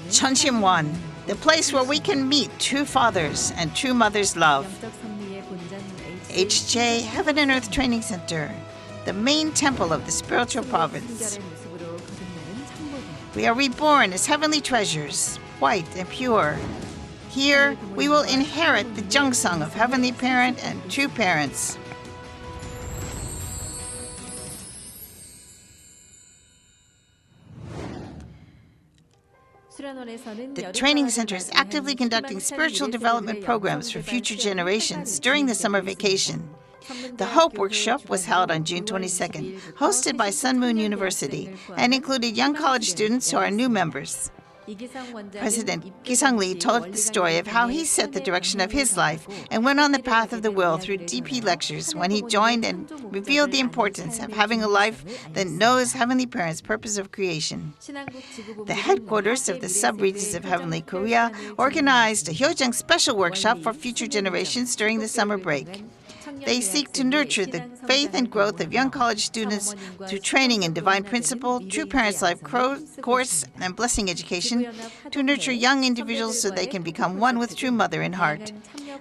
Cheonshimwon, the place where we can meet true fathers and true mothers' love. HJ Heaven and Earth Training Center, the main temple of the spiritual province. We are reborn as heavenly treasures, white and pure. Here, we will inherit the Jeongsung of Heavenly Parent and true parents. The training center is actively conducting spiritual development programs for future generations during the summer vacation. The Hope Workshop was held on June 22nd, hosted by Sun Moon University, and included young college students who are new members. President Ki-sung-lee told the story of how he set the direction of his life and went on the path of the will through DP lectures when he joined and revealed the importance of having a life that knows Heavenly Parent's purpose of creation. The headquarters of the sub-regions of Heavenly Korea organized a Hyojeong special workshop for future generations during the summer break. They seek to nurture the faith and growth of young college students through training in Divine Principle, True Parents Life course, and Blessing Education, to nurture young individuals so they can become one with True Mother in heart.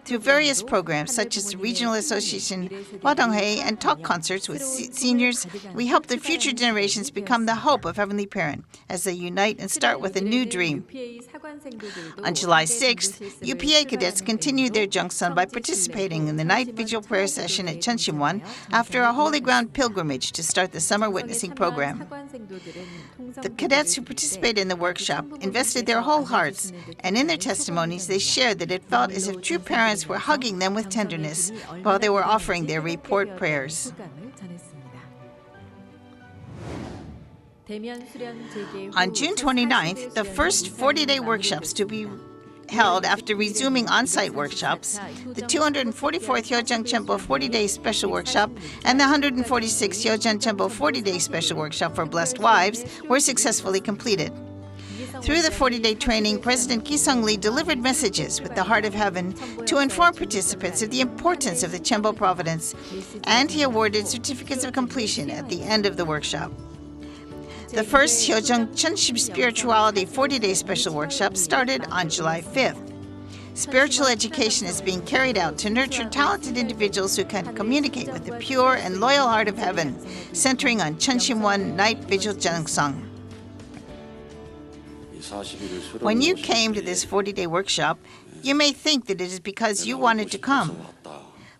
Through various programs such as the Regional Association, Hwadonghae, and talk concerts with seniors, we help the future generations become the hope of Heavenly Parent as they unite and start with a new dream. On July 6th, UPA cadets continued their Jeongsun by participating in the night vigil prayer session at Cheonshimwon after a Holy Ground pilgrimage to start the summer witnessing program. The cadets who participated in the workshop invested their whole hearts, and in their testimonies they shared that it felt as if true parents were hugging them with tenderness while they were offering their report prayers. On June 29th, the first 40-day workshops to be held after resuming on-site workshops, the 244th Hyojeong Chempo 40-day special workshop and the 146th Hyojeong Chempo 40-day special workshop for blessed wives were successfully completed. Through the 40-day training, President Ki-sung-lee delivered messages with the heart of heaven to inform participants of the importance of the Chempo Providence, and he awarded certificates of completion at the end of the workshop. The first Hyojeong Chunship Spirituality 40-day special workshop started on July 5th. Spiritual education is being carried out to nurture talented individuals who can communicate with the pure and loyal heart of heaven, centering on Cheonshimwon Night Vigil Jeongsung. When you came to this 40-day workshop, you may think that it is because you wanted to come.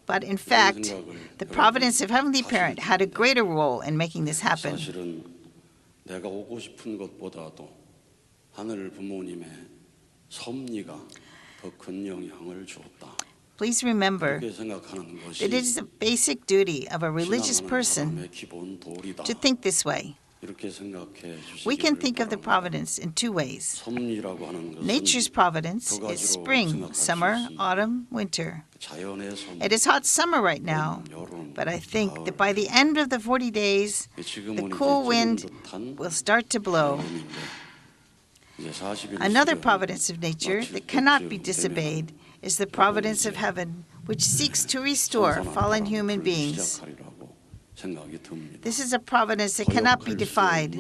But in fact, the providence of Heavenly Parent had a greater role in making this happen. 내가 오고 싶은 것보다도 하늘 부모님의 섭리가 더 큰 영향을 주었다. Please remember that it is a basic duty of a religious person to think this way. We can think of the providence in two ways. Nature's providence is spring, summer, autumn, winter. It is hot summer right now, but I think that by the end of the 40 days, the cool wind will start to blow. Another providence of nature that cannot be disobeyed is the providence of heaven, which seeks to restore fallen human beings. This is a providence that cannot be defied.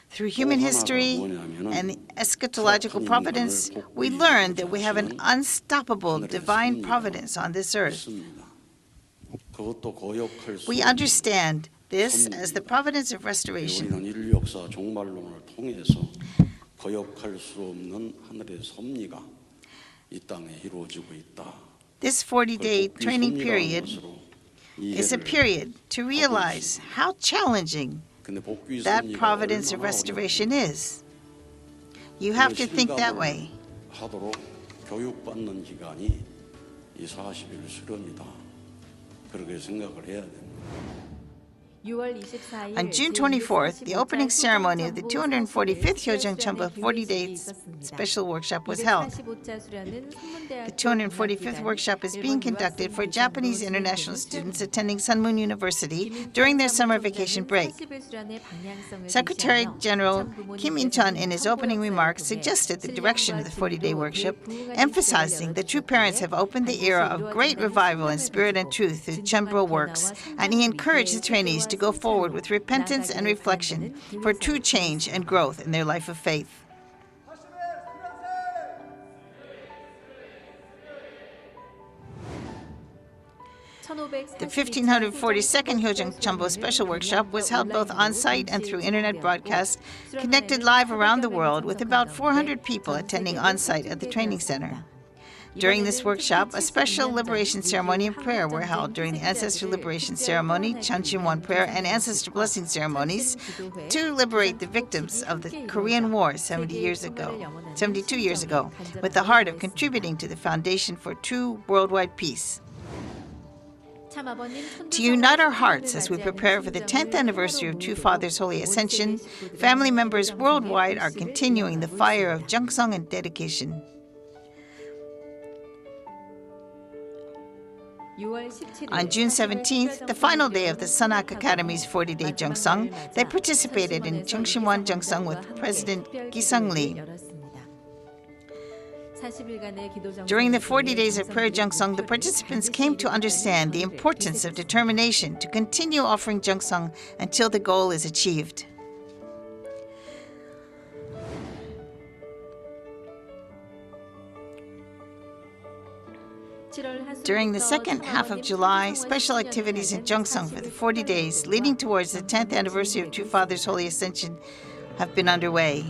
Through human history and eschatological providence, we learn that we have an unstoppable divine providence on this earth. We understand this as the providence of restoration. This 40-day training period is a period to realize how challenging that providence of restoration is. You have to think that way. On June 24th, the opening ceremony of the 245th Hyojeong Chempo 40-day special workshop was held. The 245th workshop is being conducted for Japanese international students attending Sunmoon University during their summer vacation break. Secretary General Kim In-chun, in his opening remarks, suggested the direction of the 40-day workshop, emphasizing that true parents have opened the era of great revival in spirit and truth through Chembro works, and he encouraged the trainees to go forward with repentance and reflection for true change and growth in their life of faith. The 1542nd Hyojeong Chumbo Special Workshop was held both on-site and through internet broadcast, connected live around the world with about 400 people attending on-site at the training center. During this workshop, a special liberation ceremony and prayer were held during the Ancestor Liberation Ceremony, Chanchimwon prayer, and Ancestor Blessing ceremonies to liberate the victims of the Korean War 72 years ago, with the heart of contributing to the foundation for true worldwide peace. To unite our hearts as we prepare for the 10th anniversary of True Father's Holy Ascension, family members worldwide are continuing the fire of Jeongseong and dedication. On June 17th, the final day of the Sunhak Academy's 40-day Jeongseong, they participated in Jeongsimwon Jeongseong with President Gi-sung Lee. During the 40 days of prayer Jeongseong, the participants came to understand the importance of determination to continue offering Jeongseong until the goal is achieved. During the second half of July, special activities in Jeongseong for the 40 days leading towards the 10th anniversary of True Father's Holy Ascension have been underway.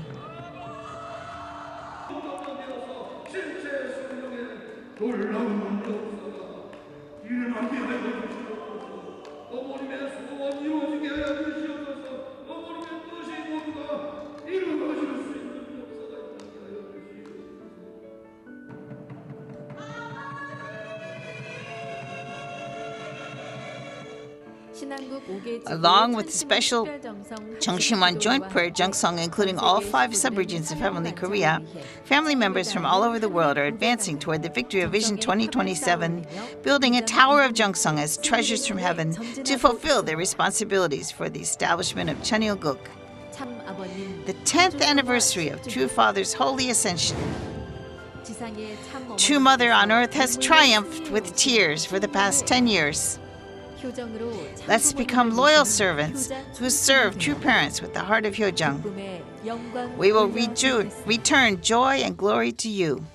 Along with the special Jeongsimwon joint prayer Jeongseong, including all 5 subregions of Heavenly Korea, family members from all over the world are advancing toward the victory of Vision 2027, building a tower of Jeongseong as treasures from heaven to fulfill their responsibilities for the establishment of Cheonilguk. The 10th anniversary of True Father's Holy Ascension. True Mother on earth has triumphed with tears for the past 10 years. Let's become loyal servants who serve true parents with the heart of Hyojeong. We will return joy and glory to you.